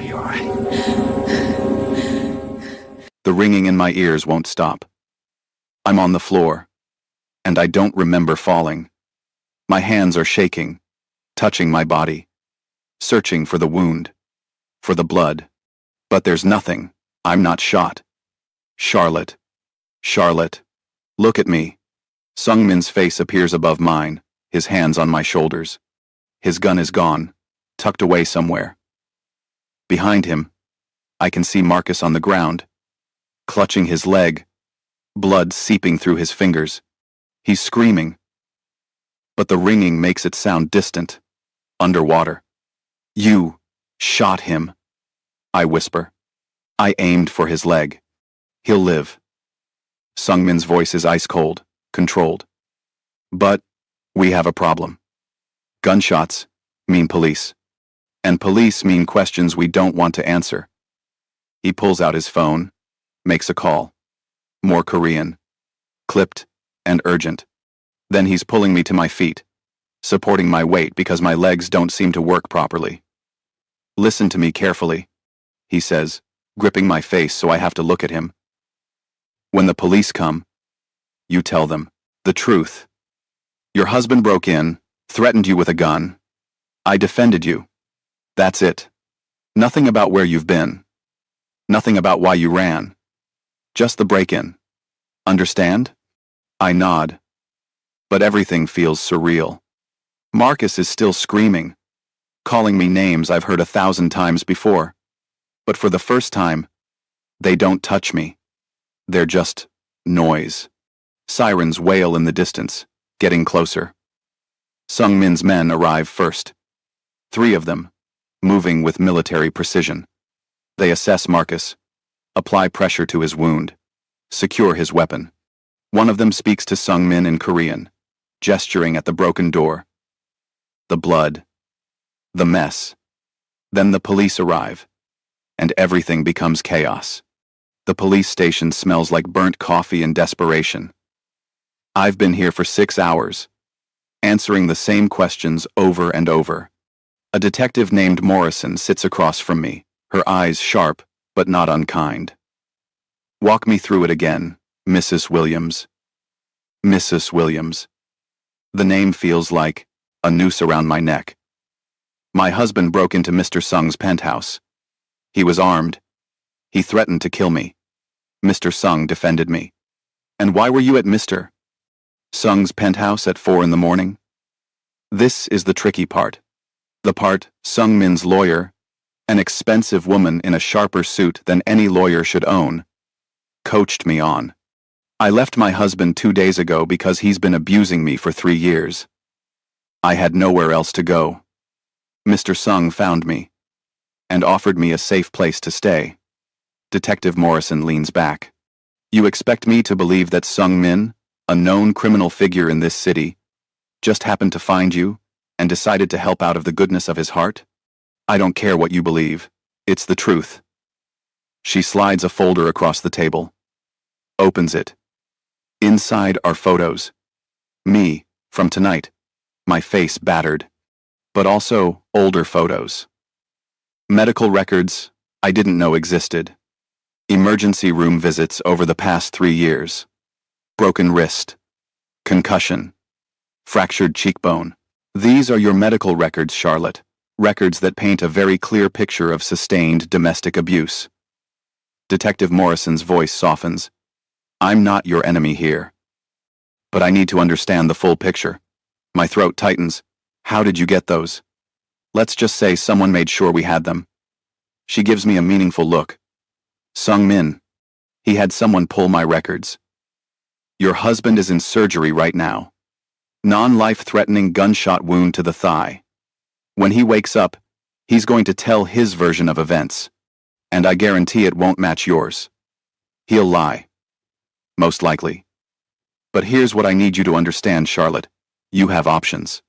you are. The ringing in my ears won't stop. I'm on the floor, and I don't remember falling. My hands are shaking, touching my body, searching for the wound, for the blood. But there's nothing. I'm not shot. Charlotte. Charlotte. Look at me. Sungmin's face appears above mine, his hands on my shoulders. His gun is gone, tucked away somewhere. Behind him, I can see Marcus on the ground, clutching his leg, blood seeping through his fingers. He's screaming, but the ringing makes it sound distant, underwater. You shot him, I whisper. I aimed for his leg. He'll live. Sungmin's voice is ice cold, controlled. But we have a problem. Gunshots mean police, and police mean questions we don't want to answer. He pulls out his phone, makes a call. More Korean, clipped and urgent. Then he's pulling me to my feet, supporting my weight because my legs don't seem to work properly. Listen to me carefully, he says, gripping my face so I have to look at him. When the police come, you tell them the truth. Your husband broke in, threatened you with a gun. I defended you. That's it. Nothing about where you've been. Nothing about why you ran. Just the break-in. Understand? I nod. But everything feels surreal. Marcus is still screaming, calling me names I've heard 1,000 times before. But for the first time, they don't touch me. They're just noise. Sirens wail in the distance, getting closer. Sungmin's men arrive first. 3 of them, moving with military precision. They assess Marcus, apply pressure to his wound, secure his weapon. One of them speaks to Sungmin in Korean, gesturing at the broken door. The blood. The mess. Then the police arrive, and everything becomes chaos. The police station smells like burnt coffee and desperation. I've been here for 6 hours, answering the same questions over and over. A detective named Morrison sits across from me, her eyes sharp but not unkind. Walk me through it again, Mrs. Williams. Mrs. Williams. The name feels like a noose around my neck. My husband broke into Mr. Sung's penthouse. He was armed. He threatened to kill me. Mr. Sung defended me. And why were you at Mr. Sung's penthouse at 4 in the morning? This is the tricky part. The part Sungmin's lawyer, an expensive woman in a sharper suit than any lawyer should own, coached me on. I left my husband 2 days ago because he's been abusing me for 3 years. I had nowhere else to go. Mr. Sung found me and offered me a safe place to stay. Detective Morrison leans back. You expect me to believe that Sungmin, a known criminal figure in this city, just happened to find you and decided to help out of the goodness of his heart? I don't care what you believe. It's the truth. She slides a folder across the table, opens it. Inside are photos. Me, from tonight, my face battered, but also older photos. Medical records I didn't know existed. Emergency room visits over the past 3 years. Broken wrist. Concussion. Fractured cheekbone. These are your medical records, Charlotte. Records that paint a very clear picture of sustained domestic abuse. Detective Morrison's voice softens. I'm not your enemy here. But I need to understand the full picture. My throat tightens. How did you get those? Let's just say someone made sure we had them. She gives me a meaningful look. Sungmin. He had someone pull my records. Your husband is in surgery right now. Non-life-threatening gunshot wound to the thigh. When he wakes up, he's going to tell his version of events. And I guarantee it won't match yours. He'll lie. Most likely. But here's what I need you to understand, Charlotte. You have options.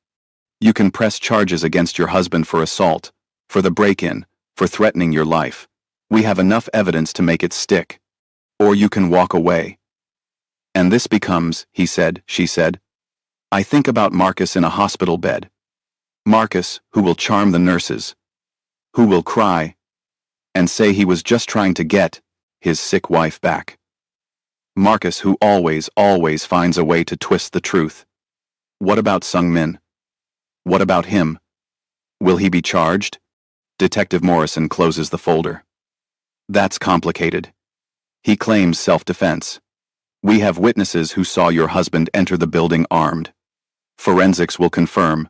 You can press charges against your husband for assault, for the break-in, for threatening your life. We have enough evidence to make it stick. Or you can walk away. And this becomes, he said, she said. I think about Marcus in a hospital bed. Marcus, who will charm the nurses. Who will cry, and say he was just trying to get his sick wife back. Marcus, who always finds a way to twist the truth. What about Sung Min? What about him? Will he be charged? Detective Morrison closes the folder. That's complicated. He claims self-defense. We have witnesses who saw your husband enter the building armed. Forensics will confirm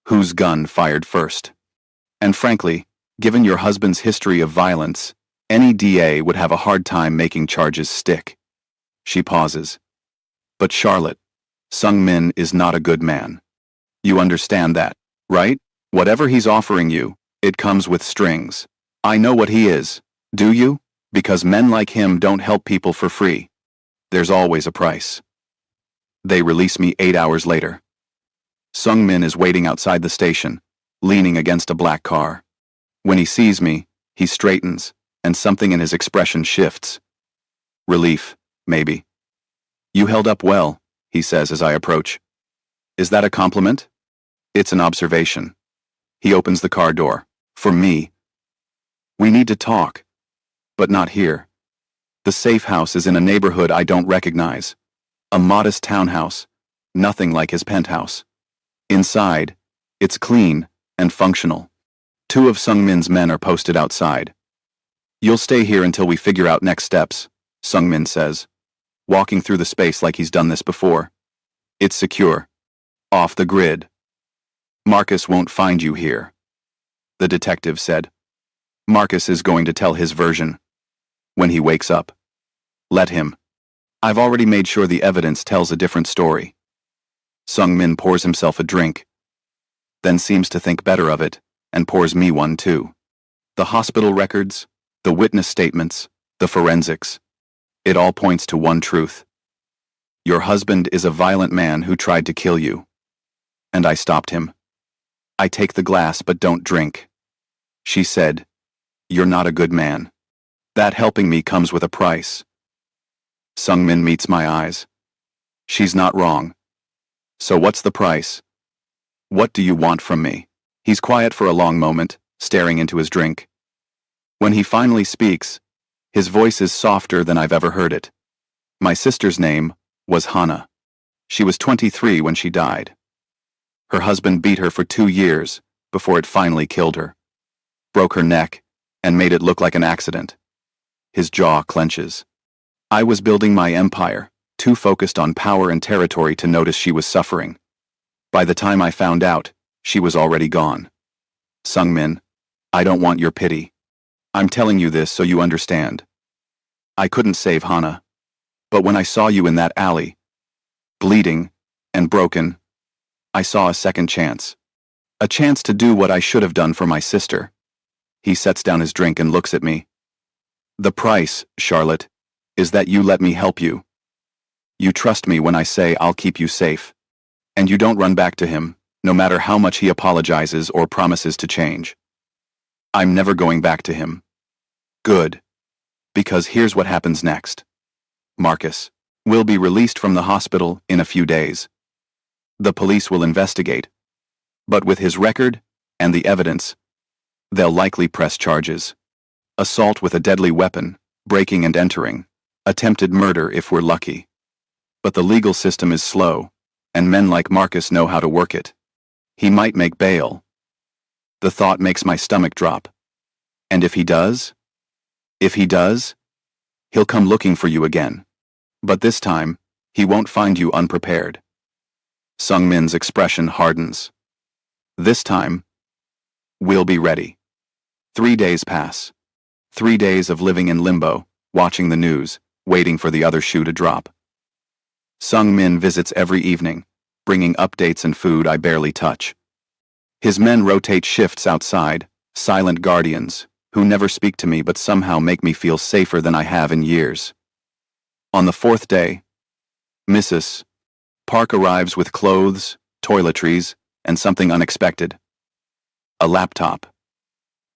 whose gun fired first. And frankly, given your husband's history of violence, any DA would have a hard time making charges stick. She pauses. But Charlotte, Sung Min is not a good man. You understand that, right? Whatever he's offering you, it comes with strings. I know what he is. Do you? Because men like him don't help people for free. There's always a price. They release me 8 hours later. Sung Min is waiting outside the station, leaning against a black car. When he sees me, he straightens, and something in his expression shifts. Relief, maybe. You held up well, he says as I approach. Is that a compliment? It's an observation. He opens the car door. For me. We need to talk. But not here. The safe house is in a neighborhood I don't recognize. A modest townhouse, nothing like his penthouse. Inside, it's clean and functional. 2 of Sung Min's men are posted outside. You'll stay here until we figure out next steps, Sung Min says, walking through the space like he's done this before. It's secure. Off the grid. Marcus won't find you here, the detective said. Marcus is going to tell his version. When he wakes up. Let him. I've already made sure the evidence tells a different story. Sung Min pours himself a drink, then seems to think better of it, and pours me one too. The hospital records, the witness statements, the forensics. It all points to one truth. Your husband is a violent man who tried to kill you. And I stopped him. I take the glass but don't drink. She said, You're not a good man. That helping me comes with a price. Sung Min meets my eyes. She's not wrong. So what's the price? What do you want from me? He's quiet for a long moment, staring into his drink. When he finally speaks, his voice is softer than I've ever heard it. My sister's name was Hannah. She was 23 when she died. Her husband beat her for 2 years before it finally killed her. Broke her neck and made it look like an accident. His jaw clenches. I was building my empire, too focused on power and territory to notice she was suffering. By the time I found out, she was already gone. Sung Min, I don't want your pity. I'm telling you this so you understand. I couldn't save Hannah. But when I saw you in that alley, bleeding and broken, I saw a second chance. A chance to do what I should have done for my sister. He sets down his drink and looks at me. The price, Charlotte, is that you let me help you. You trust me when I say I'll keep you safe. And you don't run back to him, no matter how much he apologizes or promises to change. I'm never going back to him. Good. Because here's what happens next. Marcus will be released from the hospital in a few days. The police will investigate. But with his record and the evidence, they'll likely press charges. Assault with a deadly weapon, breaking and entering, attempted murder if we're lucky. But the legal system is slow, and men like Marcus know how to work it. He might make bail. The thought makes my stomach drop. And if he does? If he does, he'll come looking for you again. But this time, he won't find you unprepared. Sung Min's expression hardens. This time, we'll be ready. 3 days pass. 3 days of living in limbo, watching the news, waiting for the other shoe to drop. Sung Min visits every evening, bringing updates and food I barely touch. His men rotate shifts outside, silent guardians, who never speak to me but somehow make me feel safer than I have in years. On the 4th day, Mrs. Park arrives with clothes, toiletries, and something unexpected. A laptop.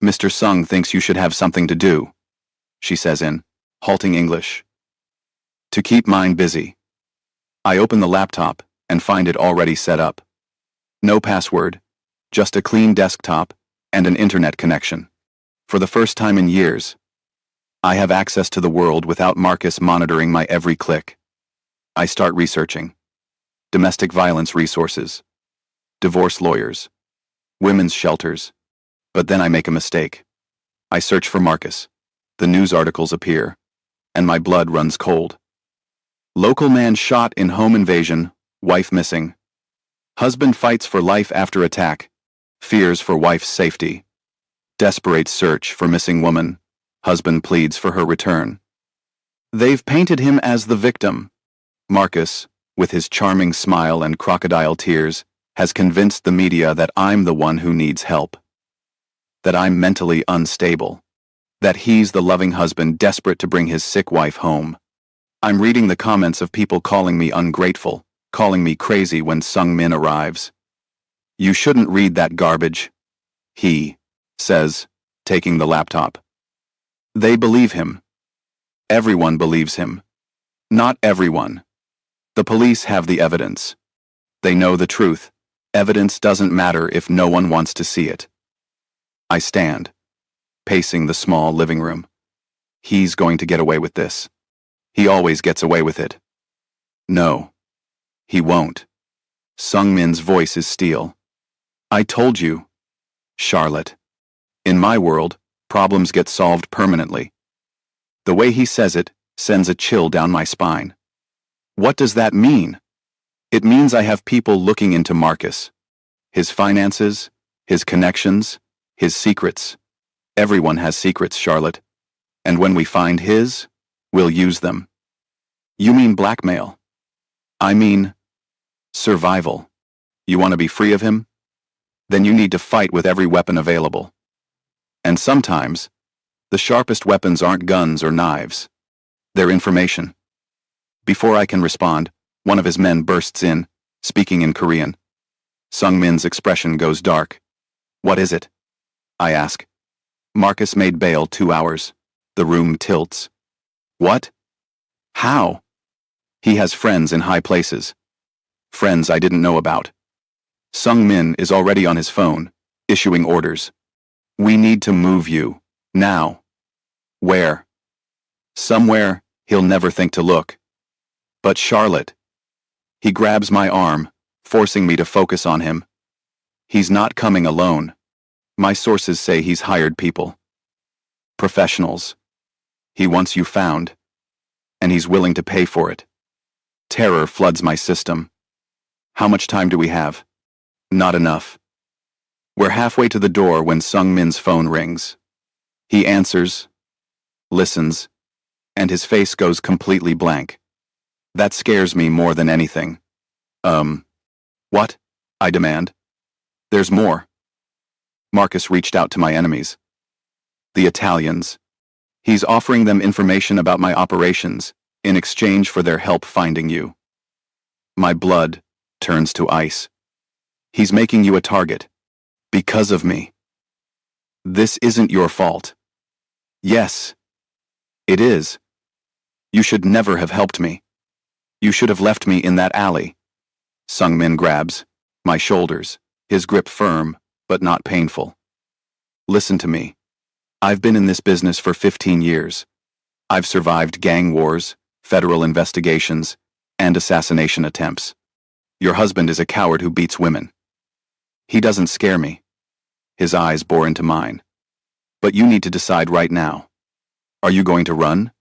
Mr. Sung thinks you should have something to do, she says in halting English. To keep mine busy. I open the laptop and find it already set up. No password, just a clean desktop and an internet connection. For the first time in years, I have access to the world without Marcus monitoring my every click. I start researching. Domestic violence resources, divorce lawyers, women's shelters. But then I make a mistake. I search for Marcus. The news articles appear, and my blood runs cold. Local man shot in home invasion, wife missing. Husband fights for life after attack, fears for wife's safety. Desperate search for missing woman, husband pleads for her return. They've painted him as the victim. Marcus, with his charming smile and crocodile tears, has convinced the media that I'm the one who needs help. That I'm mentally unstable. That he's the loving husband desperate to bring his sick wife home. I'm reading the comments of people calling me ungrateful, calling me crazy when Sung Min arrives. You shouldn't read that garbage, he says, taking the laptop. They believe him. Everyone believes him. Not everyone. The police have the evidence. They know the truth. Evidence doesn't matter if no one wants to see it. I stand, pacing the small living room. He's going to get away with this. He always gets away with it. No, he won't. Sung Min's voice is steel. I told you, Charlotte. In my world, problems get solved permanently. The way he says it sends a chill down my spine. What does that mean? It means I have people looking into Marcus. His finances, his connections, his secrets. Everyone has secrets, Charlotte. And when we find his, we'll use them. You mean blackmail? I mean survival. You want to be free of him? Then you need to fight with every weapon available. And sometimes, the sharpest weapons aren't guns or knives. They're information. Before I can respond, one of his men bursts in, speaking in Korean. Sung Min's expression goes dark. What is it? I ask. Marcus made bail 2 hours. The room tilts. What? How? He has friends in high places. Friends I didn't know about. Sung Min is already on his phone, issuing orders. We need to move you. Now. Where? Somewhere he'll never think to look. But Charlotte. He grabs my arm, forcing me to focus on him. He's not coming alone. My sources say he's hired people. Professionals. He wants you found. And he's willing to pay for it. Terror floods my system. How much time do we have? Not enough. We're halfway to the door when Sung Min's phone rings. He answers, listens, and his face goes completely blank. That scares me more than anything. What? I demand. There's more. Marcus reached out to my enemies. The Italians. He's offering them information about my operations in exchange for their help finding you. My blood turns to ice. He's making you a target. Because of me. This isn't your fault. Yes, it is. You should never have helped me. You should have left me in that alley. Sung Min grabs my shoulders, his grip firm, but not painful. Listen to me. I've been in this business for 15 years. I've survived gang wars, federal investigations, and assassination attempts. Your husband is a coward who beats women. He doesn't scare me. His eyes bore into mine. But you need to decide right now. Are you going to run?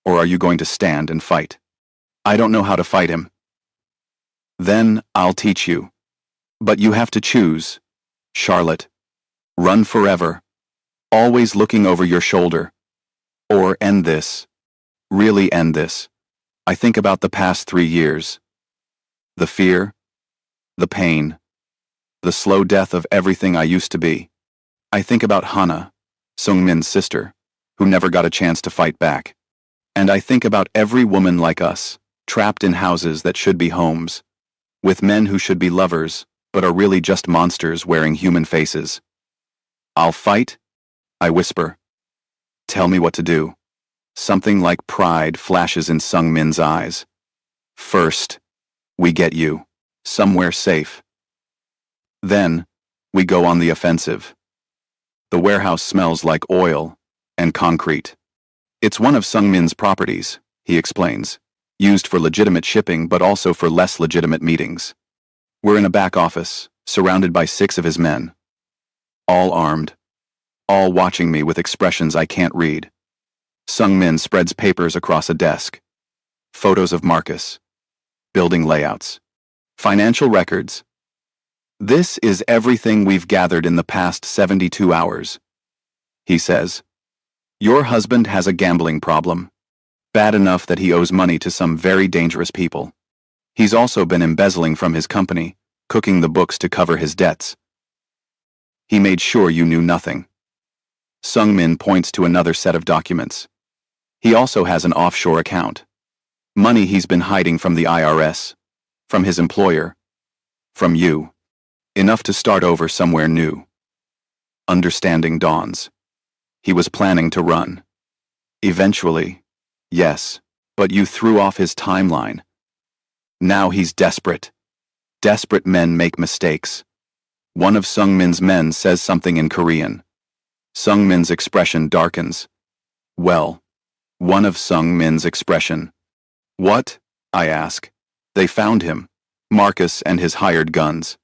Or are you going to stand and fight? I don't know how to fight him. Then I'll teach you. But you have to choose, Charlotte. Run forever, always looking over your shoulder. Or end this. Really end this. I think about the past 3 years. The fear, the pain, the slow death of everything I used to be. I think about Hana, Sung Min's sister, who never got a chance to fight back. And I think about every woman like us, trapped in houses that should be homes, with men who should be lovers, but are really just monsters wearing human faces. I'll fight, I whisper. Tell me what to do. Something like pride flashes in Sung Min's eyes. First, we get you, somewhere safe. Then, we go on the offensive. The warehouse smells like oil and concrete. It's one of Sungmin's properties, he explains, used for legitimate shipping but also for less legitimate meetings. We're in a back office, surrounded by 6 of his men. All armed. All watching me with expressions I can't read. Sungmin spreads papers across a desk. Photos of Marcus. Building layouts. Financial records. This is everything we've gathered in the past 72 hours. He says, your husband has a gambling problem. Bad enough that he owes money to some very dangerous people. He's also been embezzling from his company, cooking the books to cover his debts. He made sure you knew nothing. Sungmin points to another set of documents. He also has an offshore account. Money he's been hiding from the IRS, from his employer, from you. Enough to start over somewhere new. Understanding dawns. He was planning to run. Eventually, yes, but you threw off his timeline. Now he's desperate. Desperate men make mistakes. One of Sungmin's men says something in Korean. Sungmin's expression darkens. Well, one of Sungmin's expression. What? I ask. They found him, Marcus and his hired guns.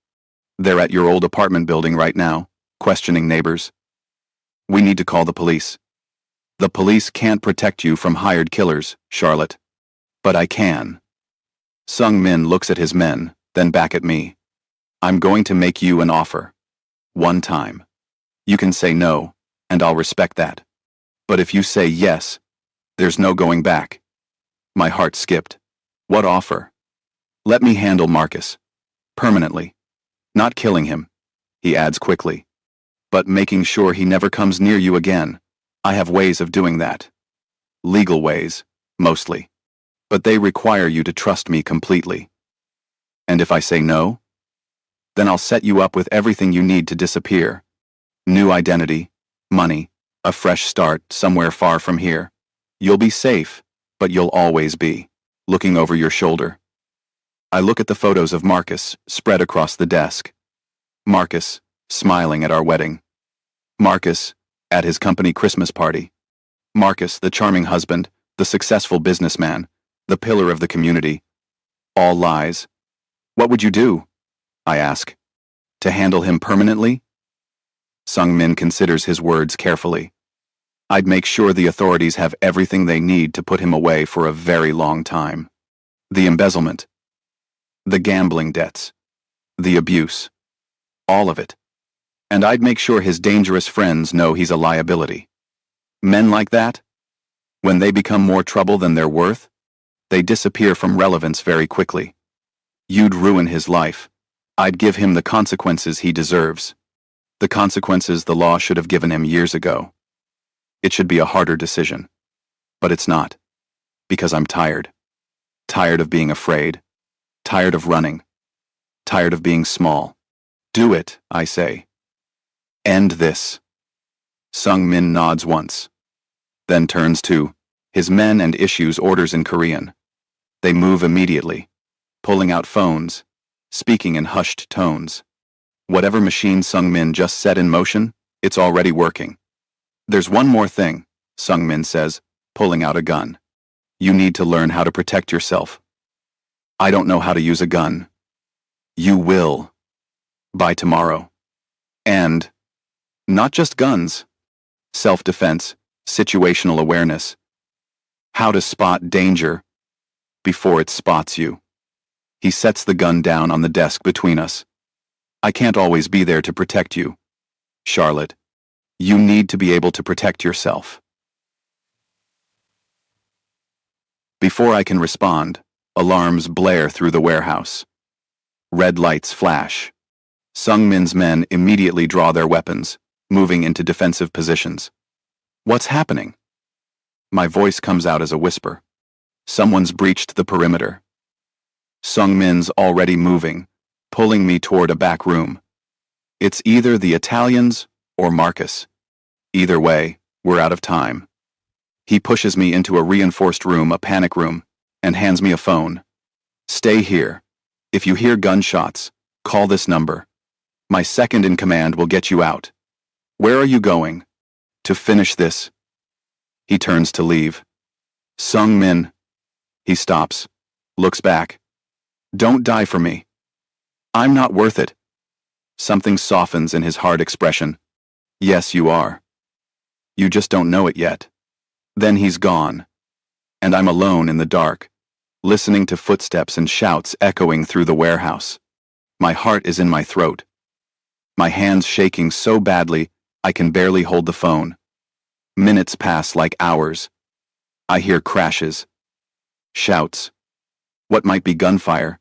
They're at your old apartment building right now, questioning neighbors. We need to call the police. The police can't protect you from hired killers, Charlotte. But I can. Sungmin looks at his men, then back at me. I'm going to make you an offer. One time. You can say no, and I'll respect that. But if you say yes, there's no going back. My heart skipped. What offer? Let me handle Marcus. Permanently. Not killing him, he adds quickly. But making sure he never comes near you again. I have ways of doing that. Legal ways, mostly. But they require you to trust me completely. And if I say no? Then I'll set you up with everything you need to disappear. New identity, money, a fresh start somewhere far from here. You'll be safe, but you'll always be looking over your shoulder. I look at the photos of Marcus spread across the desk. Marcus, smiling at our wedding. Marcus, at his company Christmas party. Marcus, the charming husband, the successful businessman, the pillar of the community. All lies. What would you do? I ask. To handle him permanently? Sungmin considers his words carefully. I'd make sure the authorities have everything they need to put him away for a very long time. The embezzlement. The gambling debts. The abuse. All of it. And I'd make sure his dangerous friends know he's a liability. Men like that? When they become more trouble than they're worth, they disappear from relevance very quickly. You'd ruin his life. I'd give him the consequences he deserves. The consequences the law should have given him years ago. It should be a harder decision. But it's not. Because I'm tired. Tired of being afraid. Tired of running. Tired of being small. Do it, I say. End this. Sungmin nods once. Then turns to his men and issues orders in Korean. They move immediately, pulling out phones, speaking in hushed tones. Whatever machine Sungmin just set in motion, it's already working. There's one more thing, Sungmin says, pulling out a gun. You need to learn how to protect yourself. I don't know how to use a gun. You will. By tomorrow. And not just guns. Self-defense, situational awareness. How to spot danger before it spots you. He sets the gun down on the desk between us. I can't always be there to protect you. Charlotte, you need to be able to protect yourself. Before I can respond, alarms blare through the warehouse. Red lights flash. Sungmin's men immediately draw their weapons, moving into defensive positions. What's happening? My voice comes out as a whisper. Someone's breached the perimeter. Sungmin's already moving, pulling me toward a back room. It's either the Italians or Marcus. Either way, we're out of time. He pushes me into a reinforced room, a panic room, and hands me a phone. Stay here. If you hear gunshots, call this number. My second in command will get you out. Where are you going? To finish this. He turns to leave. Sung Min. He stops. Looks back. Don't die for me. I'm not worth it. Something softens in his hard expression. Yes, you are. You just don't know it yet. Then he's gone. And I'm alone in the dark, listening to footsteps and shouts echoing through the warehouse. My heart is in my throat. My hands shaking so badly I can barely hold the phone. Minutes pass like hours. I hear crashes. Shouts. What might be gunfire?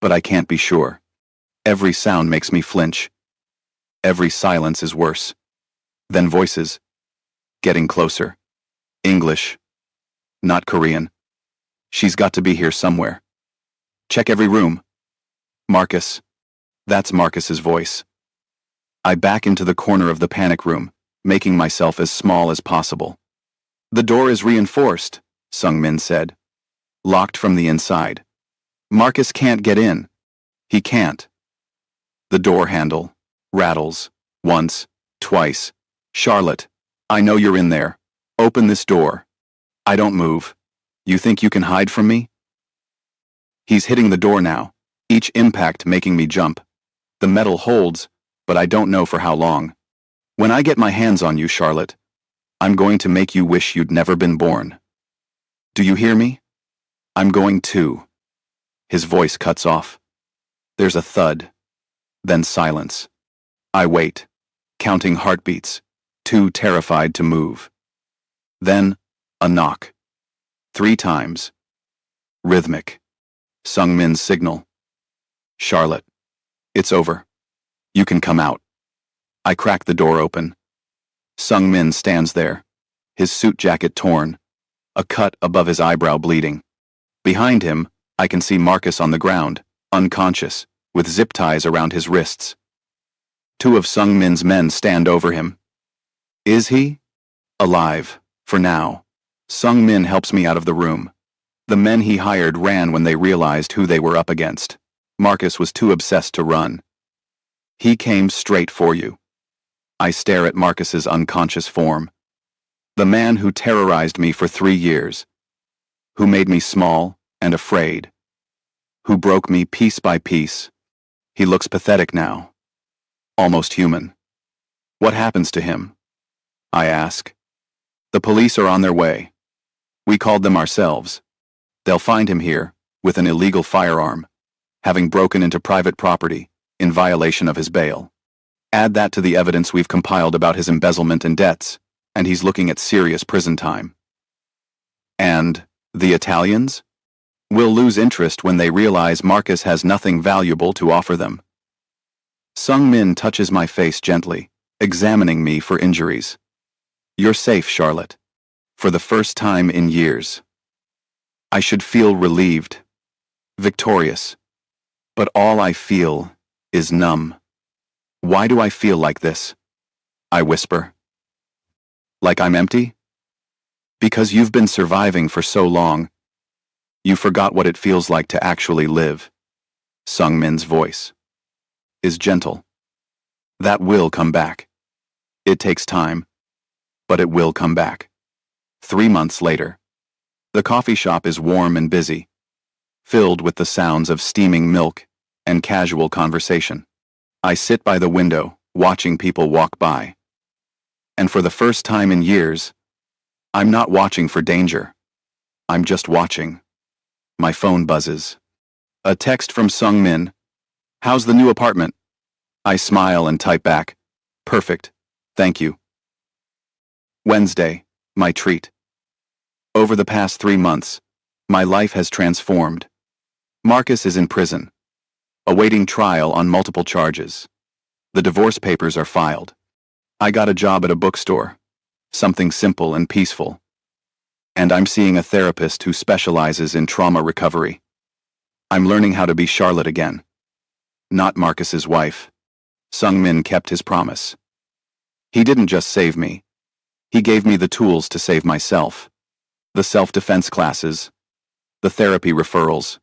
But I can't be sure. Every sound makes me flinch. Every silence is worse. Then voices. Getting closer. English. Not Korean. She's got to be here somewhere. Check every room. Marcus. That's Marcus's voice. I back into the corner of the panic room, making myself as small as possible. The door is reinforced, Sung Min said. Locked from the inside. Marcus can't get in. He can't. The door handle rattles. Once, twice. Charlotte, I know you're in there. Open this door. I don't move. You think you can hide from me? He's hitting the door now, each impact making me jump. The metal holds, but I don't know for how long. When I get my hands on you, Charlotte, I'm going to make you wish you'd never been born. Do you hear me? I'm going to. His voice cuts off. There's a thud. Then silence. I wait, counting heartbeats, too terrified to move. Then, a knock. 3 times. Rhythmic. Sung Min's signal. Charlotte. It's over. You can come out. I crack the door open. Sung Min stands there, his suit jacket torn, a cut above his eyebrow bleeding. Behind him, I can see Marcus on the ground, unconscious, with zip ties around his wrists. 2 of Sung Min's men stand over him. Is he? Alive, for now. Sung Min helps me out of the room. The men he hired ran when they realized who they were up against. Marcus was too obsessed to run. He came straight for you. I stare at Marcus's unconscious form. The man who terrorized me for 3 years. Who made me small and afraid. Who broke me piece by piece. He looks pathetic now. Almost human. What happens to him? I ask. The police are on their way. We called them ourselves. They'll find him here, with an illegal firearm, having broken into private property, in violation of his bail. Add that to the evidence we've compiled about his embezzlement and debts, and he's looking at serious prison time. And the Italians? Will lose interest when they realize Marcus has nothing valuable to offer them. Sung Min touches my face gently, examining me for injuries. You're safe, Charlotte. For the first time in years. I should feel relieved, victorious. But all I feel is numb. Why do I feel like this? I whisper. Like I'm empty? Because you've been surviving for so long. You forgot what it feels like to actually live. Sung Min's voice is gentle. That will come back. It takes time, but it will come back. 3 months later. The coffee shop is warm and busy, filled with the sounds of steaming milk and casual conversation. I sit by the window, watching people walk by. And for the first time in years, I'm not watching for danger. I'm just watching. My phone buzzes. A text from Sung Min. How's the new apartment? I smile and type back. Perfect. Thank you. Wednesday, my treat. Over the past 3 months, my life has transformed. Marcus is in prison, awaiting trial on multiple charges. The divorce papers are filed. I got a job at a bookstore, something simple and peaceful. And I'm seeing a therapist who specializes in trauma recovery. I'm learning how to be Charlotte again. Not Marcus's wife. Sung Min kept his promise. He didn't just save me. He gave me the tools to save myself. The self-defense classes, the therapy referrals,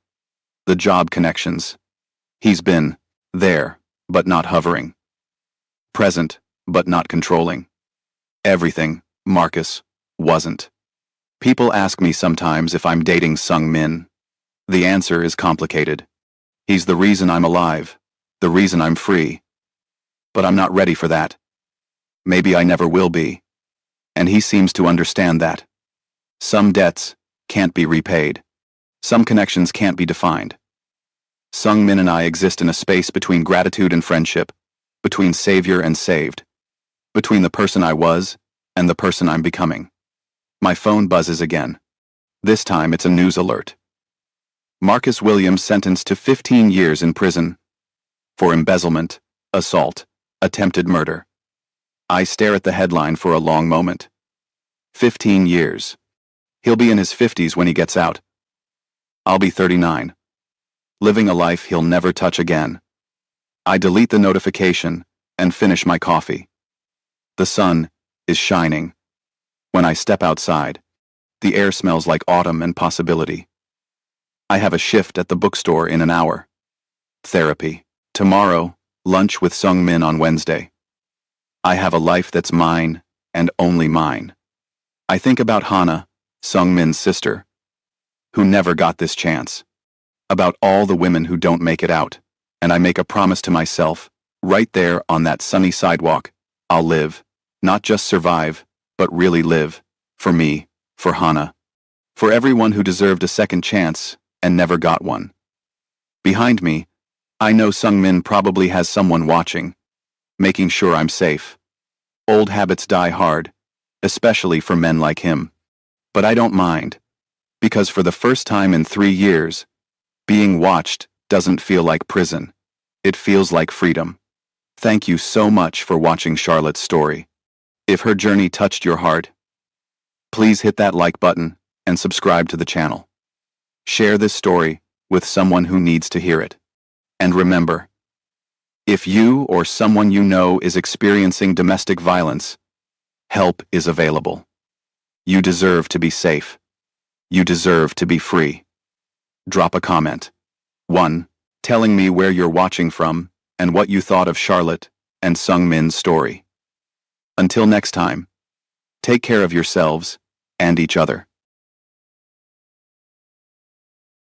the job connections. He's been there, but not hovering. Present, but not controlling. Everything, Marcus, wasn't. People ask me sometimes if I'm dating Sung Min. The answer is complicated. He's the reason I'm alive, the reason I'm free. But I'm not ready for that. Maybe I never will be. And he seems to understand that. Some debts can't be repaid. Some connections can't be defined. Sung Min and I exist in a space between gratitude and friendship, between savior and saved, between the person I was and the person I'm becoming. My phone buzzes again. This time it's a news alert. Marcus Williams sentenced to 15 years in prison for embezzlement, assault, attempted murder. I stare at the headline for a long moment. 15 years. He'll be in his 50s when he gets out. I'll be 39. Living a life he'll never touch again. I delete the notification and finish my coffee. The sun is shining. When I step outside, the air smells like autumn and possibility. I have a shift at the bookstore in an hour. Therapy. Tomorrow, lunch with Sung Min on Wednesday. I have a life that's mine and only mine. I think about Hana, Sung Min's sister, who never got this chance. About all the women who don't make it out, and I make a promise to myself, right there on that sunny sidewalk, I'll live, not just survive, but really live, for me, for Hana, for everyone who deserved a second chance and never got one. Behind me, I know Sung Min probably has someone watching, making sure I'm safe. Old habits die hard, especially for men like him. But I don't mind, because for the first time in 3 years, being watched doesn't feel like prison. It feels like freedom. Thank you so much for watching Charlotte's story. If her journey touched your heart, please hit that like button and subscribe to the channel. Share this story with someone who needs to hear it. And remember, if you or someone you know is experiencing domestic violence, help is available. You deserve to be safe. You deserve to be free. Drop a comment. 1. Telling me where you're watching from and what you thought of Charlotte and Sung Min's story. Until next time, take care of yourselves and each other.